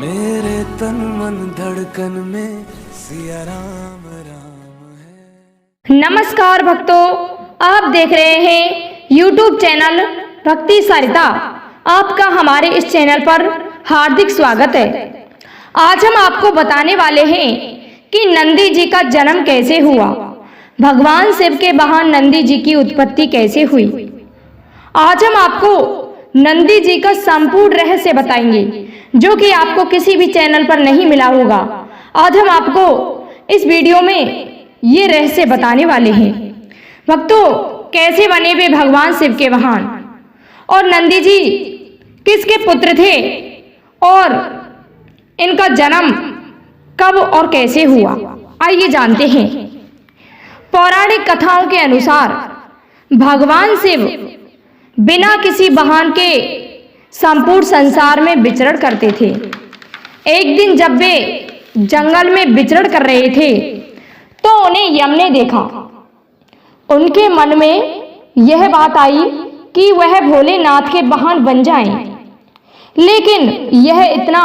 मेरे तन मन धड़कन में सिया राम राम है। नमस्कार भक्तों, आप देख रहे हैं YouTube चैनल भक्ति सरिता। आपका हमारे इस चैनल पर हार्दिक स्वागत है। आज हम आपको बताने वाले हैं कि नंदी जी का जन्म कैसे हुआ, भगवान शिव के वाहन नंदी जी की उत्पत्ति कैसे हुई। आज हम आपको नंदी जी का संपूर्ण रहस्य बताएंगे, जो कि आपको किसी भी चैनल पर नहीं मिला होगा। आज हम आपको इस वीडियो में ये रहस्य बताने वाले हैं। भक्तों, कैसे बने वे भगवान शिव के वाहन और नंदी जी किसके पुत्र थे और इनका जन्म कब और कैसे हुआ, आइए जानते हैं। पौराणिक कथाओं के अनुसार भगवान शिव बिना किसी वाहन के संपूर्ण संसार में विचरण करते थे। एक दिन जब वे जंगल में विचरण कर रहे थे तो उन्हें यम ने देखा। उनके मन में यह बात आई कि वह भोलेनाथ के वाहन बन जाएं, लेकिन यह इतना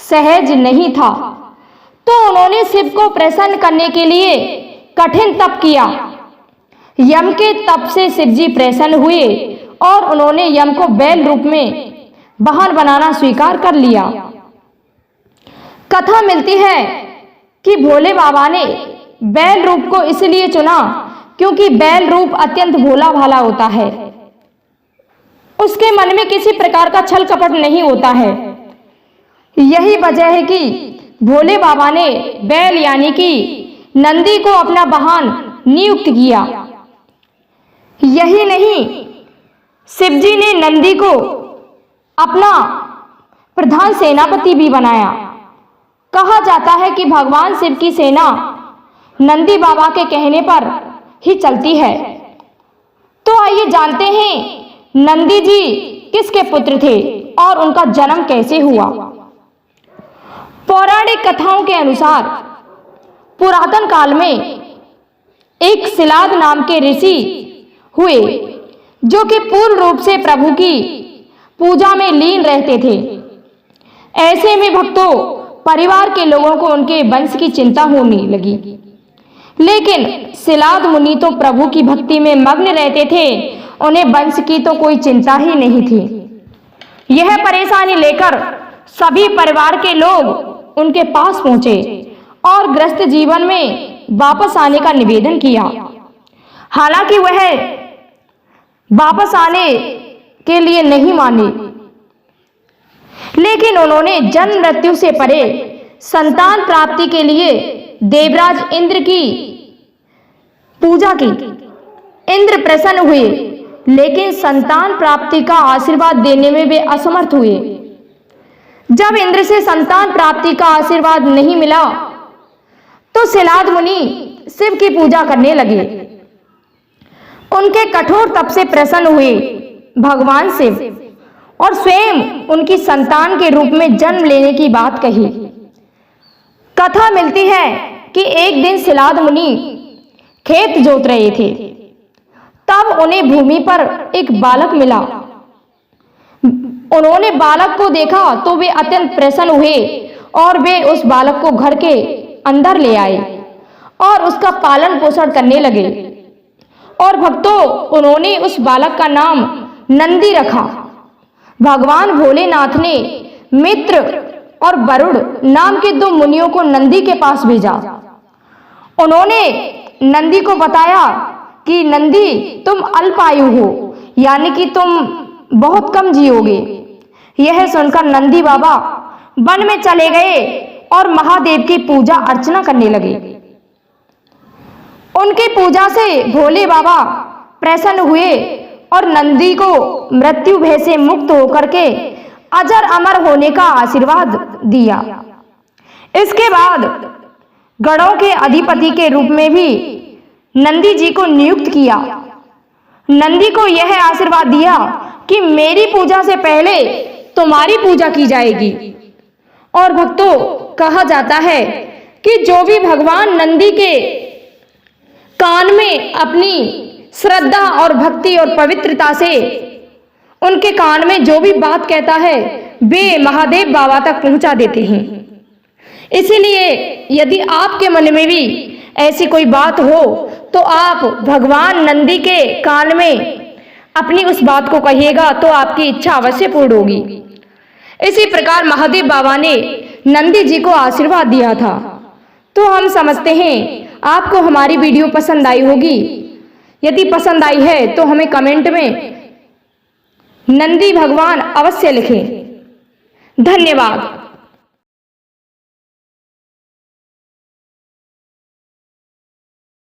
सहज नहीं था, तो उन्होंने शिव को प्रसन्न करने के लिए कठिन तप किया। यम के तप से शिवजी प्रसन्न हुए और उन्होंने यम को बैल रूप में वाहन बनाना स्वीकार कर लिया। कथा मिलती है कि भोले बाबा ने बैल रूप को इसलिए चुना क्योंकि बैल रूप अत्यंत भोला भाला होता है। उसके मन में किसी प्रकार का छल कपट नहीं होता है। यही वजह है कि भोले बाबा ने बैल यानी कि नंदी को अपना वाहन नियुक्त किया। यही नहीं, शिवजी ने नंदी को अपना प्रधान सेनापति भी बनाया। कहा जाता है कि भगवान शिव की सेना नंदी बाबा के कहने पर ही चलती है। तो आइए जानते हैं नंदी जी किसके पुत्र थे और उनका जन्म कैसे हुआ। पौराणिक कथाओं के अनुसार पुरातन काल में एक शिलाद नाम के ऋषि हुए, जो कि पूर्ण रूप से प्रभु की पूजा में लीन रहते थे। ऐसे में भक्तों, परिवार के लोगों को उनके वंश की चिंता होने लगी, लेकिन शिलाद मुनि तो प्रभु की भक्ति में मग्न रहते थे। उन्हें वंश की तो कोई चिंता ही नहीं थी। यह परेशानी लेकर सभी परिवार के लोग उनके पास पहुंचे और ग्रस्त जीवन में वापस आने का निवेदन किया। हालांकि वह वापस आने के लिए नहीं माने, लेकिन उन्होंने जन्म मृत्यु से परे संतान प्राप्ति के लिए देवराज इंद्र की पूजा की। इंद्र प्रसन्न हुए, लेकिन संतान प्राप्ति का आशीर्वाद देने में वे असमर्थ हुए। जब इंद्र से संतान प्राप्ति का आशीर्वाद नहीं मिला तो शिलाद मुनि शिव की पूजा करने लगे। उनके कठोर तप से प्रसन्न हुए भगवान शिव और स्वयं उनकी संतान के रूप में जन्म लेने की बात कही। कथा मिलती है कि एक दिन शिलाद मुनि खेत जोत रहे थे, तब उन्हें भूमि पर एक बालक मिला। उन्होंने बालक को देखा तो वे अत्यंत प्रसन्न हुए और वे उस बालक को घर के अंदर ले आए और उसका पालन पोषण करने लगे। और भक्तों, उन्होंने उस बालक का नाम नंदी रखा। भगवान भोलेनाथ ने मित्र और वरुण नाम के दो मुनियों को नंदी के पास भेजा। उन्होंने नंदी को बताया कि नंदी, तुम अल्पायु हो, यानी कि तुम बहुत कम जियोगे। यह सुनकर नंदी बाबा वन में चले गए और महादेव की पूजा अर्चना करने लगे। उनकी पूजा से भोले बाबा प्रसन्न हुए और नंदी को मृत्यु भय से मुक्त होकर के अजर अमर होने का आशीर्वाद दिया। इसके बाद गणों के अधिपति के रूप में भी नंदी जी को नियुक्त किया। नंदी को यह आशीर्वाद दिया कि मेरी पूजा से पहले तुम्हारी पूजा की जाएगी। और भक्तों, कहा जाता है कि जो भी भगवान नंदी के कान में अपनी श्रद्धा और भक्ति और पवित्रता से उनके कान में जो भी बात कहता है वे महादेव बाबा तक पहुंचा देते हैं। इसीलिए यदि आपके मन में भी ऐसी कोई बात हो तो आप भगवान नंदी के कान में अपनी उस बात को कहिएगा तो आपकी इच्छा अवश्य पूर्ण होगी। इसी प्रकार महादेव बाबा ने नंदी जी को आशीर्वाद दिया था। तो हम समझते हैं आपको हमारी वीडियो पसंद आई होगी। यदि पसंद आई है तो हमें कमेंट में नंदी भगवान अवश्य लिखें। धन्यवाद।